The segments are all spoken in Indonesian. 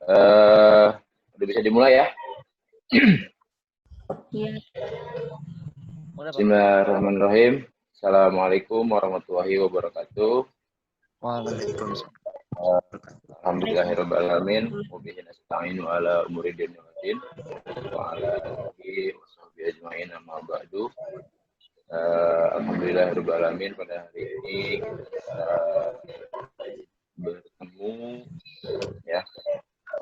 Udah bisa dimulai ya? Iya. Bismillahirrahmanirrahim. Assalamualaikum warahmatullahi wabarakatuh. Waalaikumsalam. Alhamdulillahirrahmanirrahim. Wabihi nasta'inu ala umuri din wal din. Wa ala alihi wa sahbihi ajma'in amma ba'du. Alhamdulillahirrahmanirrahim. Pada hari ini kita bertemu ya,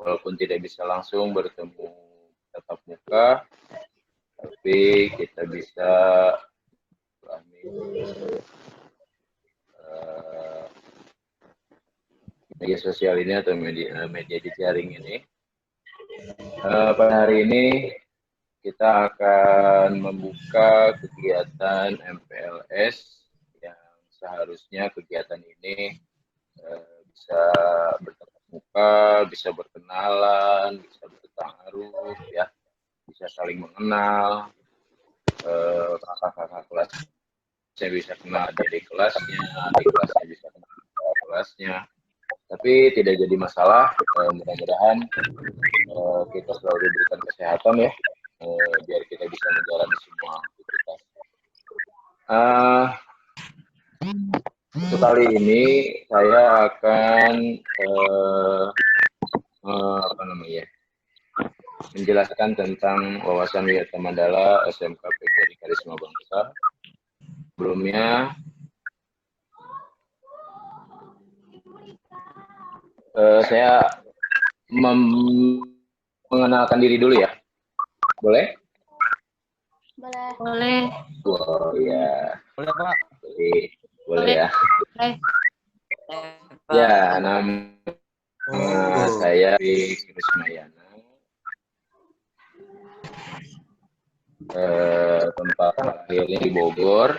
walaupun tidak bisa langsung bertemu tatap muka, tapi kita bisa media sosial ini atau media jejaring ini. Pada hari ini kita akan membuka kegiatan MPLS yang seharusnya kegiatan ini bisa bertatap muka, bisa berkenalan, bisa bertaaruf, ya, bisa saling mengenal, kakak-kakak kelas saya bisa kenal adik kelasnya, adik kelasnya bisa kenal kakak kelasnya. Tapi tidak jadi masalah, mudah-mudahan kita selalu diberikan kesehatan ya, biar kita bisa menjalani semua aktivitas. Untuk kali ini saya akan menjelaskan tentang wawasan Wiyata Mandala SMK PGRI Karisma Bangsa. Sebelumnya saya mengenalkan diri dulu ya, boleh? Boleh. Oh ya. Boleh Pak. Boleh ya. Boleh. Ya, nama saya Krismayana. Tempat lahirnya di Bogor.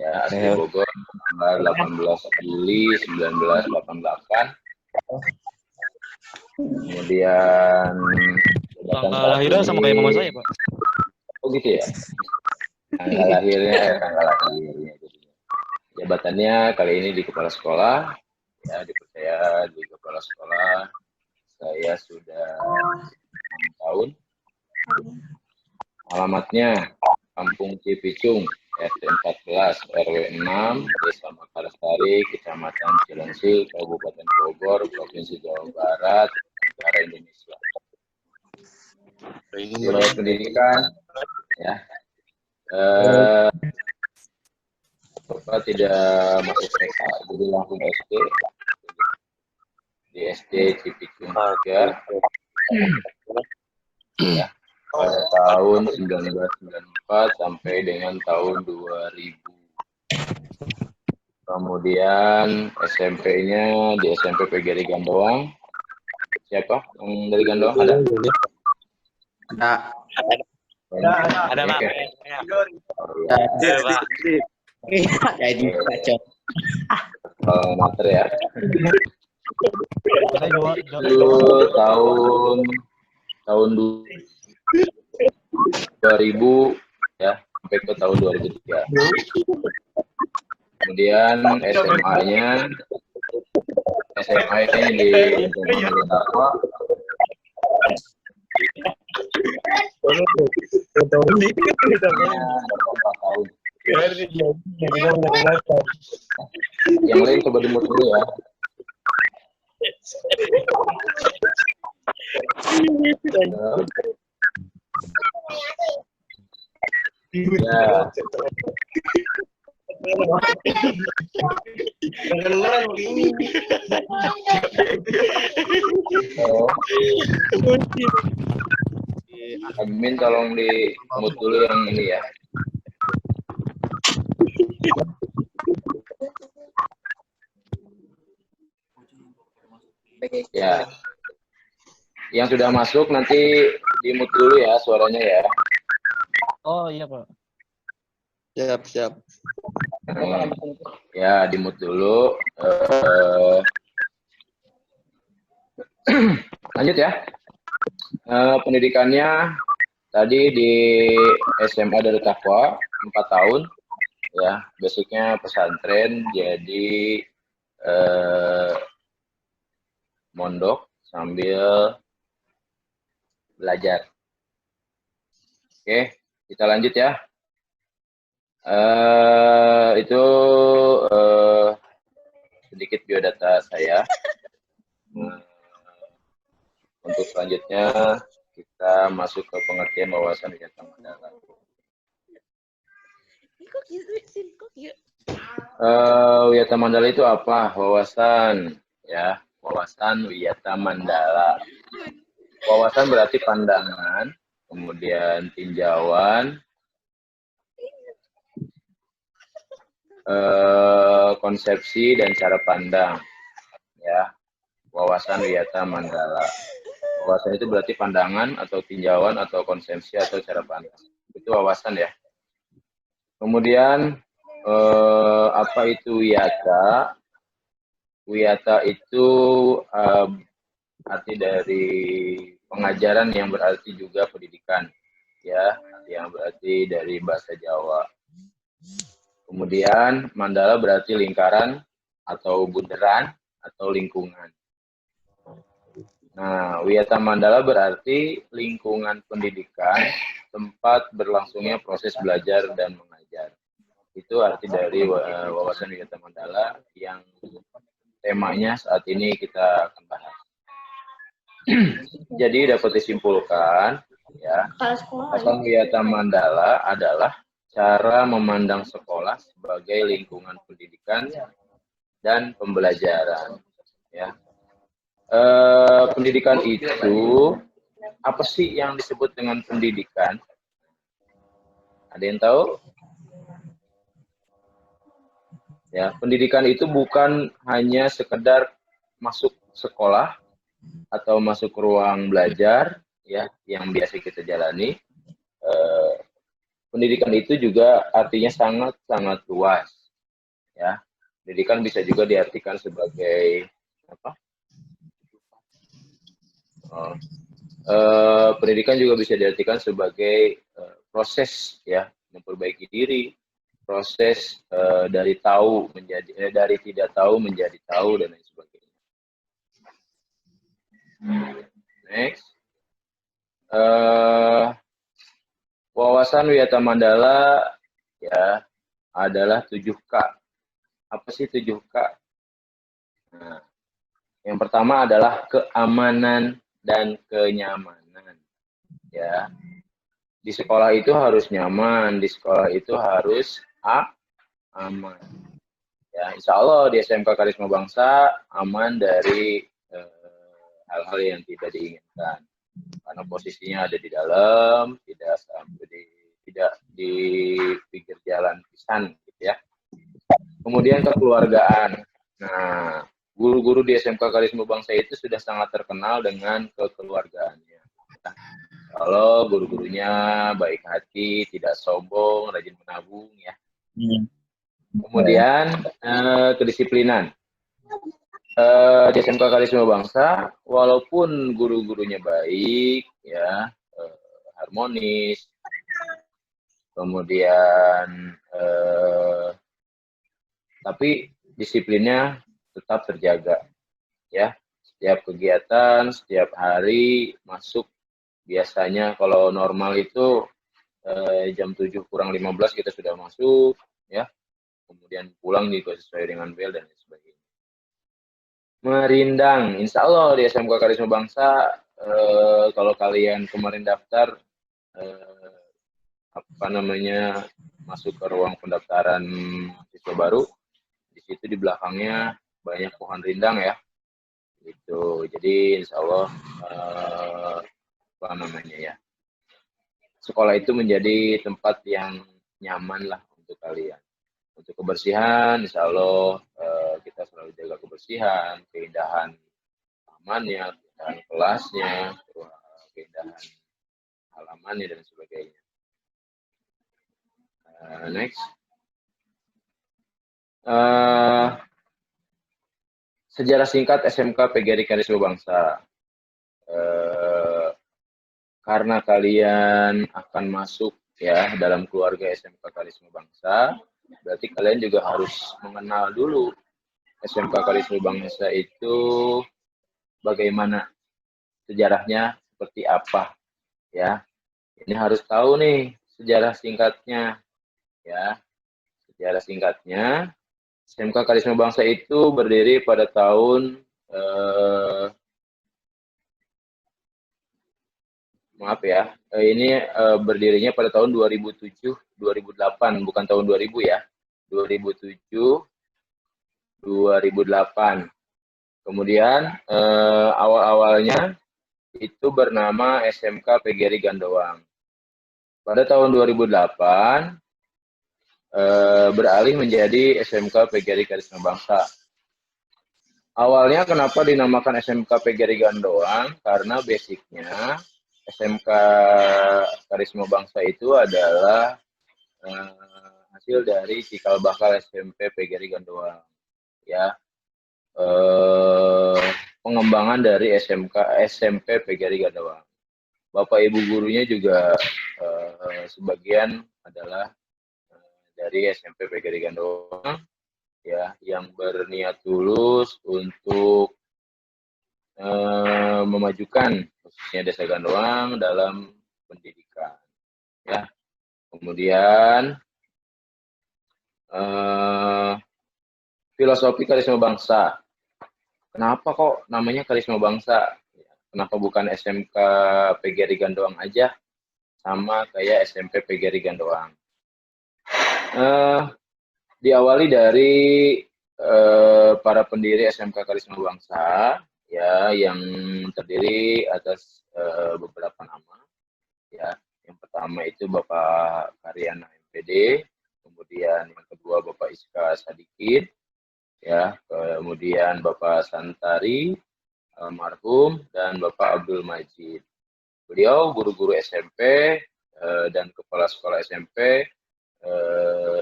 Ya, asli Bogor, tanggal 18 Juli 1988. Kemudian Tanggal lahirnya sama kayak mama saya, Pak. Oh gitu ya. Tanggal lahirnya. Jabatannya kali ini di kepala sekolah. Ya, dipercaya di kepala sekolah. Saya sudah 6 tahun. Alamatnya Kampung Cipicung, RT 14, RW 6, Desa Makarsari, Kecamatan Cilengsi, Kabupaten Bogor, Provinsi Jawa Barat, negara Indonesia. Riwayat pendidikan, ya. Bapak tidak masuk TK, jadi langsung SD. Di SD Cipicung 3. Ya. Pada tahun 1994 sampai dengan tahun 2000. Kemudian SMP-nya di SMP PGRI Gandoang. Siapa yang dari Gandoang ada? Ada Pak. Jadi kacau. Mater ya. Itu tahun 2000 ya, sampai ke tahun 2003. Kemudian SMA-nya di Takwa. Yang lain coba dimut dulu ya. Ya. Admin tolong di mute dulu yang ini ya. Ya. Yang sudah masuk nanti di mute dulu ya suaranya ya. Oh iya Pak. Siap. Ya, di mute dulu. Lanjut ya. Pendidikannya tadi di SMA Darut Taqwa 4 tahun. Ya, basicnya pesantren, jadi mondok sambil belajar. Oke, kita lanjut ya. Itu sedikit biodata saya. Untuk selanjutnya kita masuk ke pengertian wawasan wiyata mandala. Wiyata mandala itu apa? Wawasan, ya. Wawasan wiyata mandala. Wawasan berarti pandangan, kemudian tinjauan, konsepsi dan cara pandang, ya. Wawasan wiyata mandala. Wawasan itu berarti pandangan atau tinjauan atau konsepsi atau cara pandang. Itu wawasan ya. Kemudian apa itu wiyata? Wiyata itu arti dari pengajaran yang berarti juga pendidikan, ya, yang berarti dari bahasa Jawa. Kemudian mandala berarti lingkaran atau bundaran atau lingkungan. Nah, wiyata mandala berarti lingkungan pendidikan, tempat berlangsungnya proses belajar dan mengajar. Itu arti dari wawasan wiyata mandala yang temanya saat ini kita akan bahas. Jadi dapat disimpulkan, ya, wawasan wiyata mandala adalah cara memandang sekolah sebagai lingkungan pendidikan dan pembelajaran, ya. Pendidikan itu apa sih yang disebut dengan pendidikan? Ada yang tahu? Ya, pendidikan itu bukan hanya sekedar masuk sekolah atau masuk ruang belajar, ya, yang biasa kita jalani. Pendidikan itu juga artinya sangat luas, ya. Pendidikan bisa juga diartikan sebagai apa? Pendidikan juga bisa diartikan sebagai proses, ya, memperbaiki diri, proses dari tahu menjadi dari tidak tahu menjadi tahu dan lain sebagainya. Next, wawasan wiyata mandala, ya, adalah 7K. Apa sih 7K? Nah, yang pertama adalah keamanan dan kenyamanan, ya. Di sekolah itu harus nyaman, di sekolah itu harus aman. Ya, insya Allah di SMK Karisma Bangsa aman dari hal-hal yang tidak diinginkan. Karena posisinya ada di dalam, tidak di pinggir jalan pisan, gitu ya. Kemudian kekeluargaan. Nah, guru-guru di SMK Karisma Bangsa itu sudah sangat terkenal dengan kekeluargaannya. Nah, kalau guru-gurunya baik hati, tidak sombong, rajin menabung, ya. Kemudian kedisiplinan. Di SMK Karisma Bangsa, walaupun guru-gurunya baik, ya, harmonis, kemudian tapi disiplinnya tetap terjaga, ya. Setiap kegiatan, setiap hari masuk, biasanya kalau normal itu jam 7 kurang 15 kita sudah masuk, ya. Kemudian pulang juga sesuai dengan bel dan lain sebagainya. Merindang, insya Allah di SMK Karisma Bangsa, kalau kalian kemarin daftar, apa namanya, masuk ke ruang pendaftaran siswa baru, di situ di belakangnya banyak pohon rindang, ya. Itu, jadi insya Allah apa namanya, ya, sekolah itu menjadi tempat yang nyaman lah untuk kalian. Untuk kebersihan, insya Allah kita selalu jaga kebersihan, keindahan tamannya, keindahan kelasnya, keindahan halamannya dan sebagainya. Next, sejarah singkat SMK PGRI Karisma Bangsa. Karena kalian akan masuk, ya, dalam keluarga SMK Karisma Bangsa, berarti kalian juga harus mengenal dulu SMK Karisma Bangsa itu bagaimana, sejarahnya seperti apa, ya. Ini harus tahu nih sejarah singkatnya, ya. Sejarah singkatnya, SMK Karisma Bangsa itu berdiri pada tahun maaf ya, ini berdirinya pada tahun 2007, 2008, bukan tahun 2000 ya. 2007, 2008. Kemudian awal-awalnya itu bernama SMK PGRI Gandoang. Pada tahun 2008 beralih menjadi SMK PGRI Karisma Bangsa. Awalnya kenapa dinamakan SMK PGRI Gandoang? Karena basicnya SMK Karisma Bangsa itu adalah hasil dari cikal bakal SMP PGRI Gandoang, ya. Pengembangan dari SMP PGRI Gandoang. Bapak Ibu gurunya juga sebagian adalah dari SMP PGRI Gandoang, ya, yang berniat tulus untuk memajukan khususnya Desa Gandoang dalam pendidikan, ya. Kemudian filosofi Karisma Bangsa. Kenapa kok namanya Karisma Bangsa? Kenapa bukan SMK PGRI Gandoang aja, sama kayak SMP PGRI Gandoang? Diawali dari para pendiri SMK Karisma Bangsa, ya, yang terdiri atas beberapa nama, ya. Yang pertama itu Bapak Karyana MPD, kemudian yang kedua Bapak Iska Sadikin, ya, kemudian Bapak Santari almarhum, dan Bapak Abdul Majid. Beliau guru-guru SMP dan kepala sekolah SMP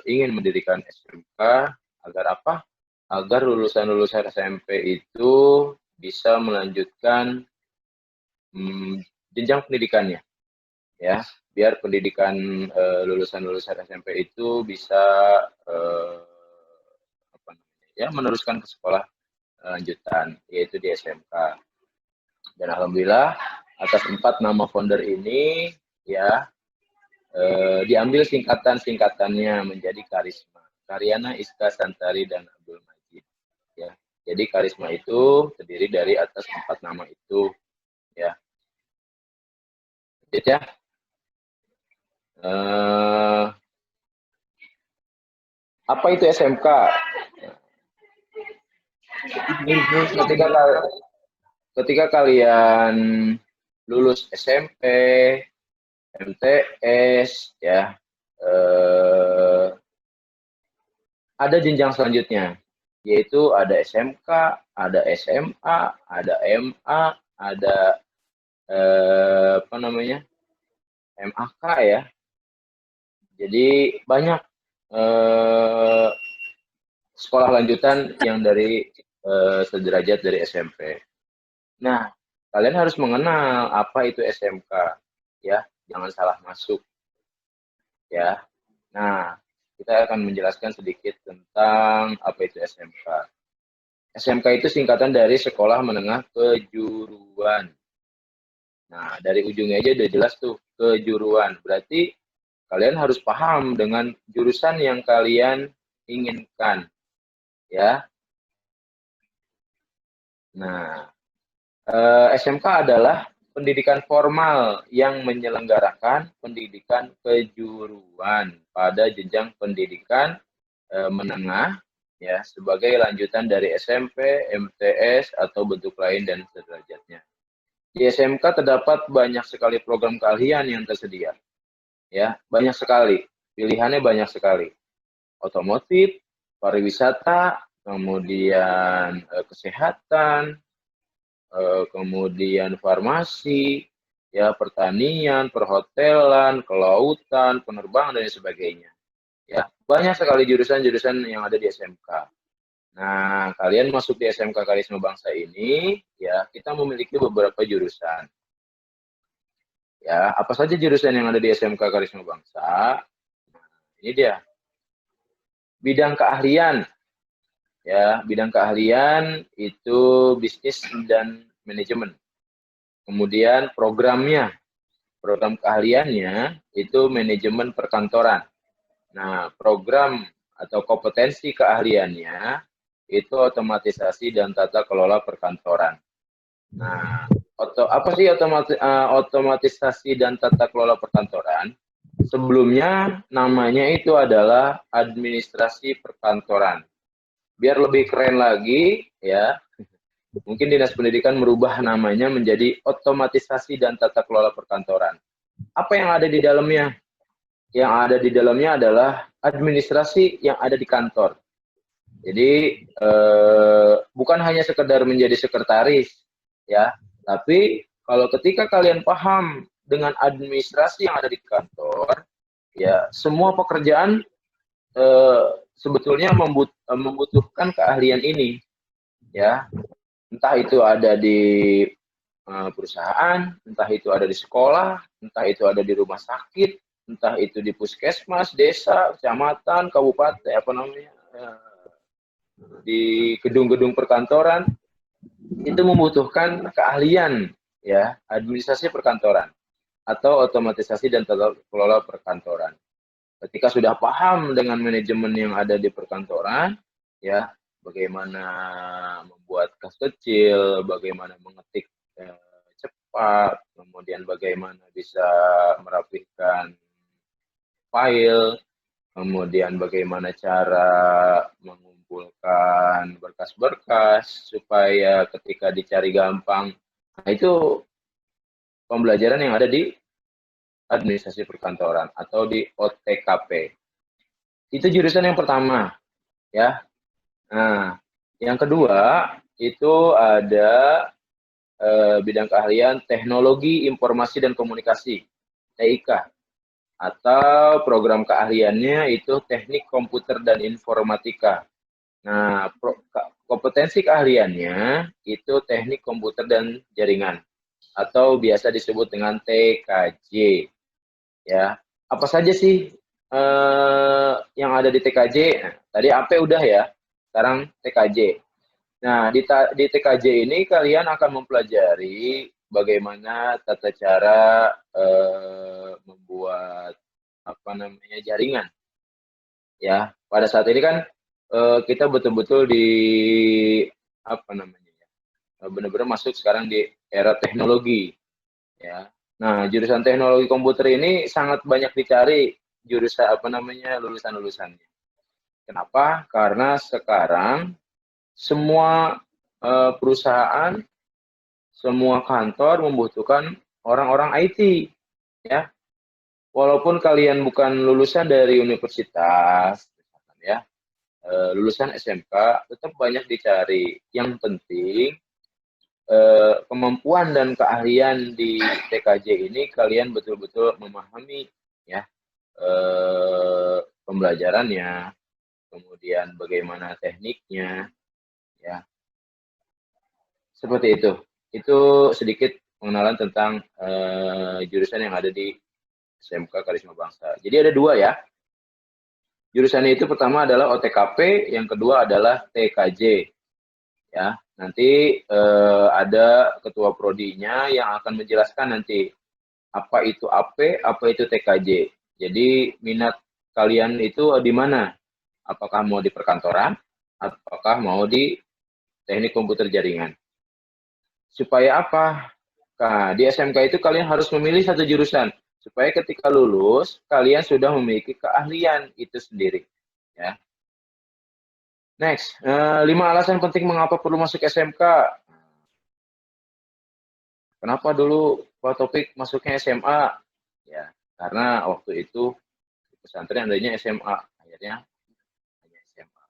ingin mendirikan SMK agar apa? Agar lulusan-lulusan SMP itu bisa melanjutkan jenjang pendidikannya, ya, biar pendidikan lulusan-lulusan SMP itu bisa ya, meneruskan ke sekolah lanjutan, yaitu di SMK. Dan alhamdulillah atas 4 nama founder ini, ya, diambil singkatan-singkatannya menjadi Karisma. Karyana, Iska, Santari, dan Abdul Majid, ya. Jadi Karisma itu terdiri dari atas 4 nama itu, ya. Jadi ya. Apa itu SMK? Ketika kalian lulus SMP, MTS, ya, ada jenjang selanjutnya, yaitu ada SMK, ada SMA, ada MA, ada apa namanya, MAK, ya. Jadi banyak sekolah lanjutan yang dari sederajat dari SMP. Nah, kalian harus mengenal apa itu SMK, ya, jangan salah masuk, ya. Nah, kita akan menjelaskan sedikit tentang apa itu SMK. SMK itu singkatan dari Sekolah Menengah Kejuruan. Nah, dari ujungnya aja udah jelas tuh, kejuruan. Berarti kalian harus paham dengan jurusan yang kalian inginkan, ya. Nah, SMK adalah pendidikan formal yang menyelenggarakan pendidikan kejuruan pada jenjang pendidikan menengah, ya, sebagai lanjutan dari SMP, MTS, atau bentuk lain dan sederajatnya. Di SMK terdapat banyak sekali program keahlian yang tersedia, ya, banyak sekali, pilihannya banyak sekali. Otomotif, pariwisata, kemudian kesehatan, kemudian farmasi, ya, pertanian, perhotelan, kelautan, penerbangan, dan sebagainya. Ya, banyak sekali jurusan-jurusan yang ada di SMK. Nah, kalian masuk di SMK Karisma Bangsa ini, ya, kita memiliki beberapa jurusan. Ya, apa saja jurusan yang ada di SMK Karisma Bangsa? Nah, ini dia. Bidang keahlian. Ya, bidang keahlian itu bisnis dan manajemen. Kemudian programnya, program keahliannya itu manajemen perkantoran. Nah, program atau kompetensi keahliannya itu otomatisasi dan tata kelola perkantoran. Nah, apa sih otomatisasi dan tata kelola perkantoran? Sebelumnya namanya itu adalah administrasi perkantoran. Biar lebih keren lagi, ya, mungkin Dinas Pendidikan merubah namanya menjadi otomatisasi dan tata kelola perkantoran. Apa yang ada di dalamnya? Yang ada di dalamnya adalah administrasi yang ada di kantor. Jadi bukan hanya sekedar menjadi sekretaris, ya, tapi kalau ketika kalian paham dengan administrasi yang ada di kantor, ya semua pekerjaan sebetulnya membutuhkan keahlian ini, ya, entah itu ada di perusahaan, entah itu ada di sekolah, entah itu ada di rumah sakit, entah itu di puskesmas, desa, kecamatan, kabupaten, apa namanya, di gedung-gedung perkantoran, itu membutuhkan keahlian, ya, administrasi perkantoran atau otomatisasi dan tata kelola perkantoran. Ketika sudah paham dengan manajemen yang ada di perkantoran, ya, bagaimana membuat kas kecil, bagaimana mengetik cepat, kemudian bagaimana bisa merapihkan file, kemudian bagaimana cara mengumpulkan berkas-berkas supaya ketika dicari gampang. Nah, itu pembelajaran yang ada di administrasi perkantoran atau di OTKP. Itu jurusan yang pertama, ya. Nah, yang kedua itu ada bidang keahlian teknologi informasi dan komunikasi, TIK, atau program keahliannya itu teknik komputer dan informatika. Nah, kompetensi keahliannya itu teknik komputer dan jaringan atau biasa disebut dengan TKJ. Ya, apa saja sih yang ada di TKJ? Nah, tadi AP udah ya, sekarang TKJ. Nah, di TKJ ini kalian akan mempelajari bagaimana tata cara membuat apa namanya jaringan. Ya, pada saat ini kan kita betul-betul di apa namanya ya, benar-benar masuk sekarang di era teknologi. Ya, nah jurusan teknologi komputer ini sangat banyak dicari jurusan apa namanya lulusan-lulusannya. Kenapa? Karena sekarang semua perusahaan, semua kantor membutuhkan orang-orang IT, ya. Walaupun kalian bukan lulusan dari universitas, ya, lulusan SMK, tetap banyak dicari. Yang penting kemampuan dan keahlian di TKJ ini kalian betul-betul memahami, ya, pembelajarannya, kemudian bagaimana tekniknya, ya. Seperti itu. Itu sedikit pengenalan tentang jurusan yang ada di SMK Karisma Bangsa. Jadi ada dua ya. Jurusannya itu pertama adalah OTKP, yang kedua adalah TKJ. Ya, nanti ada ketua prodinya yang akan menjelaskan nanti apa itu AP, apa itu TKJ. Jadi minat kalian itu di mana? Apakah mau di perkantoran, apakah mau di teknik komputer jaringan? Supaya apa? Nah, di SMK itu kalian harus memilih satu jurusan supaya ketika lulus kalian sudah memiliki keahlian itu sendiri. Ya. Next, 5 alasan penting mengapa perlu masuk SMK. Kenapa dulu Pak Topik masuknya SMA? Ya, karena waktu itu di pesantren adanya SMA, akhirnya hanya SMA.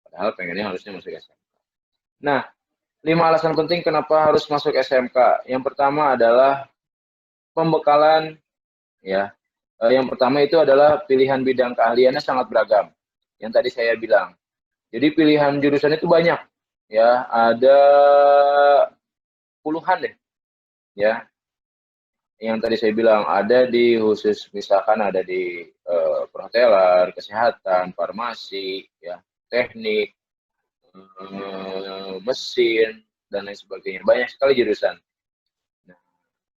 Padahal pengennya harusnya masuk SMK. Nah, 5 alasan penting kenapa harus masuk SMK. Yang pertama adalah pembekalan, ya. Yang pertama itu adalah pilihan bidang keahliannya sangat beragam. Yang tadi saya bilang. Jadi pilihan jurusan itu banyak, ya. Ada puluhan deh, ya. Yang tadi saya bilang ada di khusus misalkan ada di perhotelan, kesehatan, farmasi, ya, teknik, mesin dan lain sebagainya. Banyak sekali jurusan. Nah,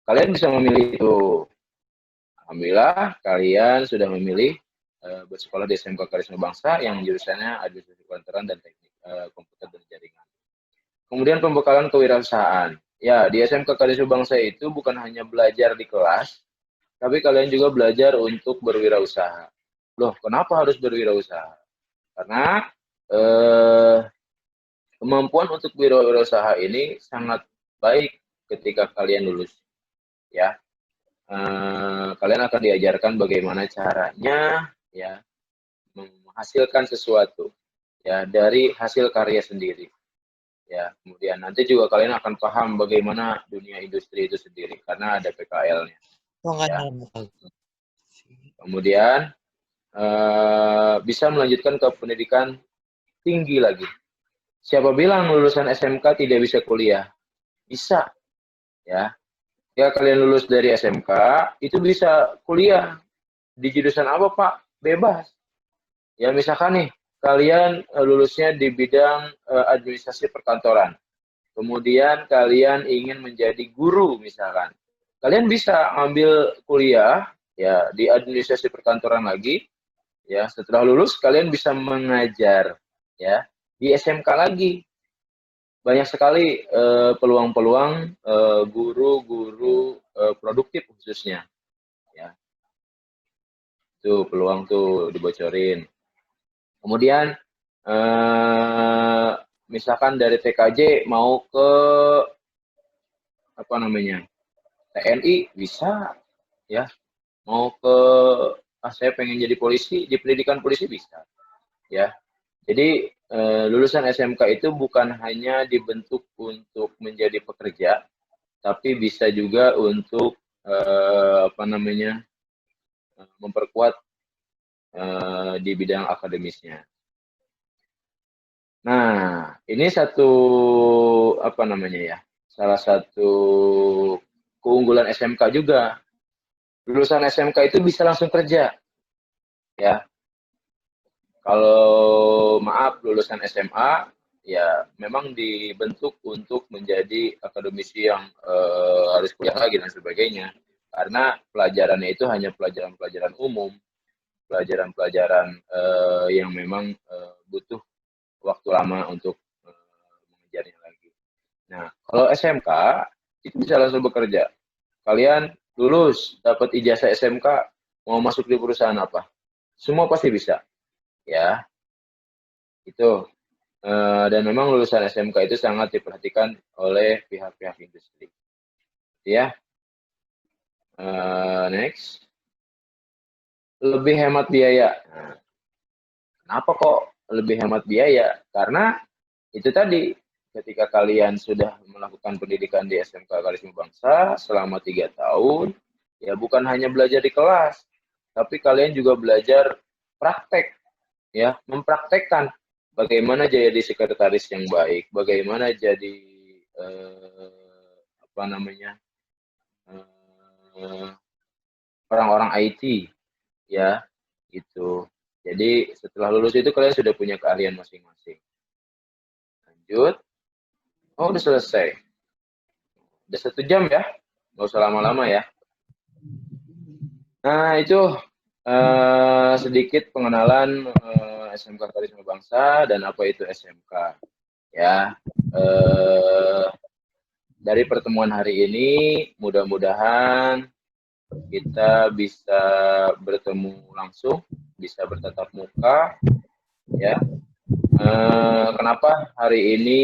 kalian bisa memilih itu. Alhamdulillah kalian sudah memilih bersekolah di SMK Karisma Bangsa yang jurusannya Administrasi Kantoran dan Teknik Komputer dan Jaringan. Kemudian pembekalan kewirausahaan. Ya, di SMK Karisma Bangsa itu bukan hanya belajar di kelas, tapi kalian juga belajar untuk berwirausaha. Loh, kenapa harus berwirausaha? Karena kemampuan untuk berwirausaha ini sangat baik ketika kalian lulus. Ya, kalian akan diajarkan bagaimana caranya ya menghasilkan sesuatu ya dari hasil karya sendiri. Ya, kemudian nanti juga kalian akan paham bagaimana dunia industri itu sendiri karena ada PKL-nya. Ya. Kemudian bisa melanjutkan ke pendidikan tinggi lagi. Siapa bilang lulusan SMK tidak bisa kuliah? Bisa, ya. Ya kalian lulus dari SMK itu bisa kuliah di jurusan apa Pak? Bebas. Ya misalkan nih kalian lulusnya di bidang administrasi perkantoran. Kemudian kalian ingin menjadi guru misalkan. Kalian bisa ambil kuliah ya di administrasi perkantoran lagi. Ya, setelah lulus kalian bisa mengajar ya di SMK lagi. Banyak sekali peluang-peluang guru-guru produktif khususnya ya. Tuh peluang tuh dibocorin. Kemudian misalkan dari TKJ mau ke apa namanya TNI bisa ya, mau ke saya pengen jadi polisi, di pendidikan polisi bisa ya. Jadi lulusan SMK itu bukan hanya dibentuk untuk menjadi pekerja, tapi bisa juga untuk apa namanya memperkuat di bidang akademisnya. Nah, ini satu apa namanya ya, salah satu keunggulan SMK juga. Lulusan SMK itu bisa langsung kerja, ya. Kalau maaf lulusan SMA, ya memang dibentuk untuk menjadi akademisi yang harus kuliah lagi dan sebagainya. Karena pelajarannya itu hanya pelajaran-pelajaran umum, pelajaran-pelajaran yang memang butuh waktu lama untuk mengejarnya lagi. Nah, kalau SMK itu bisa langsung bekerja. Kalian lulus, dapat ijazah SMK, mau masuk di perusahaan apa? Semua pasti bisa, ya. Itu. Dan memang lulusan SMK itu sangat diperhatikan oleh pihak-pihak industri. Ya. Next. Lebih hemat biaya. Nah, kenapa kok lebih hemat biaya? Karena itu tadi, ketika kalian sudah melakukan pendidikan di SMK Karisma Bangsa selama 3 tahun, ya bukan hanya belajar di kelas, tapi kalian juga belajar praktek, ya, mempraktekkan bagaimana jadi sekretaris yang baik, bagaimana jadi apa namanya orang-orang IT, ya, gitu. Jadi setelah lulus itu kalian sudah punya keahlian masing-masing. Lanjut. Oh, udah selesai. Udah 1 jam ya, nggak usah lama-lama ya. Nah, itu sedikit pengenalan SMK Karisma Bangsa dan apa itu SMK. Ya, dari pertemuan hari ini, mudah-mudahan kita bisa bertemu langsung, bisa bertatap muka, ya. Kenapa hari ini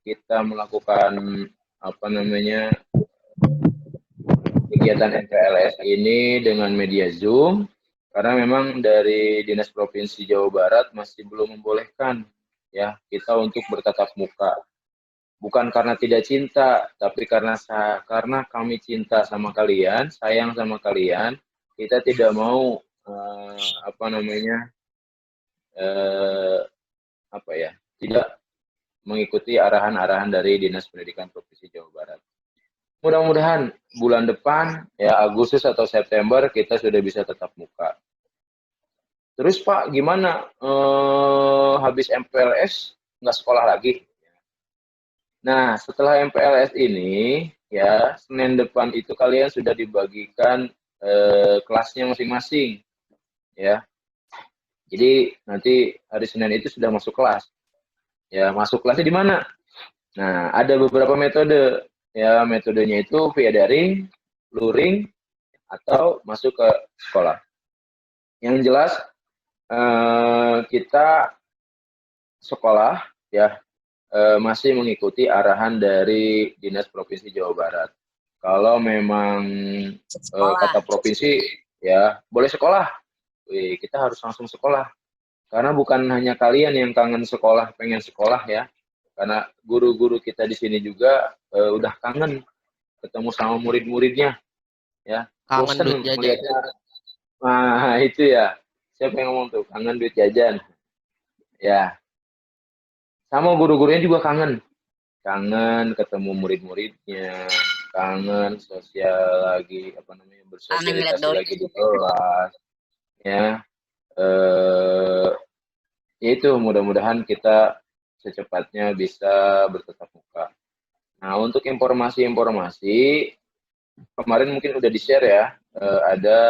kita melakukan apa namanya kegiatan MPLS ini dengan media Zoom? Karena memang dari Dinas Provinsi Jawa Barat masih belum membolehkan ya kita untuk bertatap muka. Bukan karena tidak cinta, tapi karena kami cinta sama kalian, sayang sama kalian, kita tidak mau apa namanya apa ya, tidak mengikuti arahan-arahan dari Dinas Pendidikan Provinsi Jawa Barat. Mudah-mudahan bulan depan ya Agustus atau September kita sudah bisa tetap muka. Terus Pak, gimana? Habis MPLS nggak sekolah lagi? Nah, setelah MPLS ini, ya Senin depan itu kalian sudah dibagikan kelasnya masing-masing, ya. Jadi nanti hari Senin itu sudah masuk kelas. Ya, masuk kelasnya di mana? Nah, ada beberapa metode. Ya, metodenya itu via daring, luring, atau masuk ke sekolah. Yang jelas kita sekolah ya masih mengikuti arahan dari Dinas Provinsi Jawa Barat. Kalau memang kata provinsi ya boleh sekolah, kita harus langsung sekolah. Karena bukan hanya kalian yang kangen sekolah, pengen sekolah ya. Karena guru-guru kita di sini juga udah kangen ketemu sama murid-muridnya, ya. Kangen Bosen duit jajan. melihatnya. Nah itu ya. Siapa yang ngomong tuh? Kangen duit jajan. Ya. Sama guru-gurunya juga kangen. Kangen ketemu murid-muridnya, kangen sosial lagi bersosialisasi lagi di kelas, ya. Itu mudah-mudahan kita secepatnya bisa bertatap muka. Nah untuk informasi-informasi kemarin mungkin udah di-share ya, ada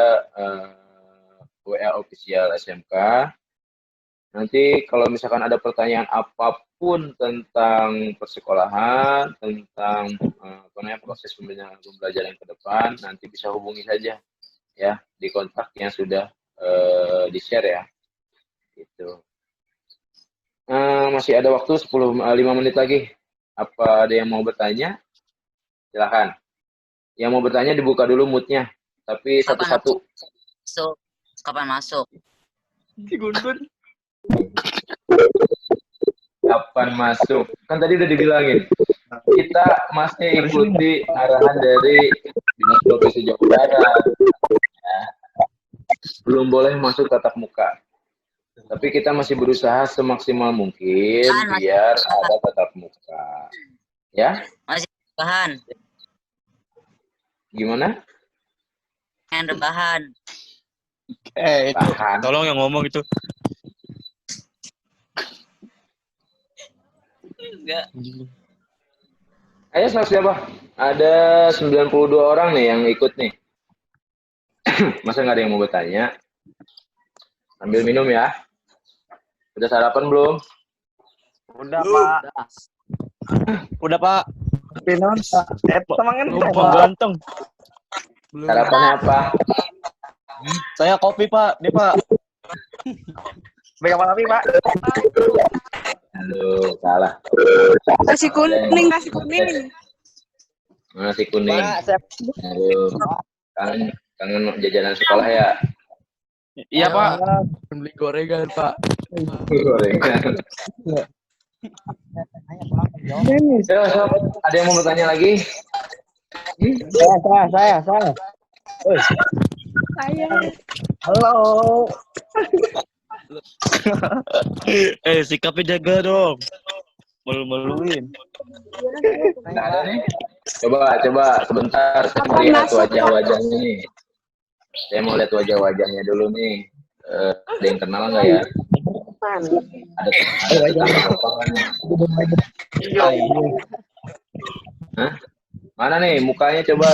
WA official SMK. Nanti kalau misalkan ada pertanyaan apapun tentang persekolahan, tentang proses pembelajaran ke depan, nanti bisa hubungi saja ya di kontak yang sudah di-share ya. Gitu. Masih ada waktu 5 menit lagi. Apa ada yang mau bertanya? Silahkan. Yang mau bertanya dibuka dulu mood-nya, tapi satu-satu. Kapan masuk? Si Gun-Gun. Kapan masuk? Kan tadi udah dibilangin. Kita masih ikuti arahan dari Dinas Provinsi Jawa Barat. Ya. Belum boleh masuk tatap muka. Tapi kita masih berusaha semaksimal mungkin biar ada tatap muka. Ya? Masih rebahan. Gimana? Main rebahan. Itu. Tahan. Tolong yang ngomong itu. Enggak. Ayo siapa? Ada 92 orang nih yang ikut nih. Masa nggak ada yang mau bertanya? Ambil minum ya. Udah sarapan belum? Udah, Pak. Udah, Pak. Pinon, Pak. Semangat, Lupa ganteng. Sarapannya apa? Saya kopi, Pak. Nih, Pak. Pegang api, Pak. Aduh, salah. Nasi kuning, nasi kuning. Nasi kuning. Pak, saya Aduh, kangen jajanan sekolah ya? Iya, Pak. beli gorengan, Pak. Gorengan. Ada yang mau bertanya lagi? Saya. Saya. Halo. Sikapnya jaga dong. Malu-maluin. Nggak ada nih. Coba sebentar. Saya mau lihat wajah-wajahnya nih. Saya mau lihat wajah-wajahnya dulu nih. Ada yang kenal nggak ya? Ada apa nih? Hah? Mana nih mukanya coba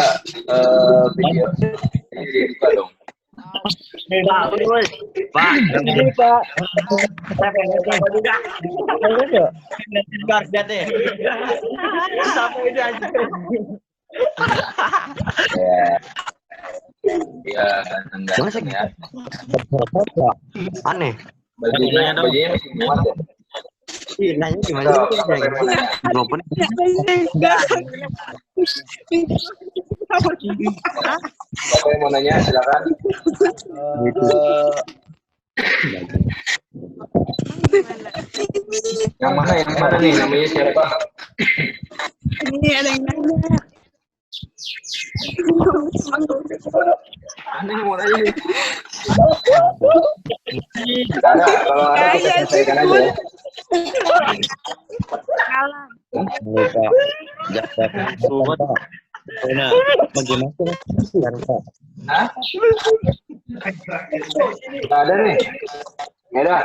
video ini dibuka dong. Pak. Ini, Pak. Saya pengen juga. Gas deh. Sampai dia aja. Ya, ganteng ya. Aneh. Bajunya masih muat ya. Ih, nanya gimana sih? Mikrofon. Siapa yang mau nanya silakan. Yang mana nih namanya siapa? Ini ada yang nanya. Ada yang mau nanya nih. Ada, kalau ada kita selesaikan aja. Kalah. Nah, bagaimana? Hah? Nggak ada nih. Ya udah.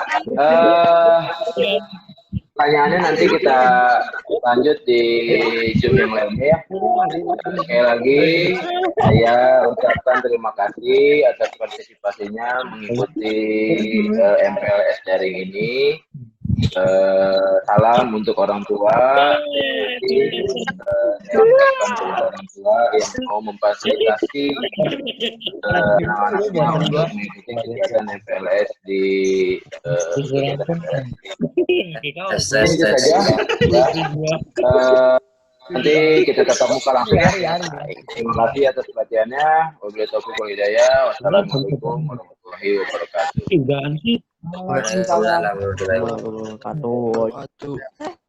Pertanyaannya nanti kita lanjut di Zoom yang lainnya ya. Sekali lagi saya ucapkan terima kasih atas partisipasinya mengikuti MPLS daring ini. Salam untuk orang tua, untuk orang tua yang mau memfasilitasi anak-anaknya untuk mengikuti kegiatan MPLS di itu saja. Nanti kita tetap muka langsung ya. Terima kasih atas perhatiannya. Wabillahi taufiq wal hidayah. Wassalamualaikum warahmatullahi wabarakatuh. Waalaikumsalam warahmatullahi wabarakatuh.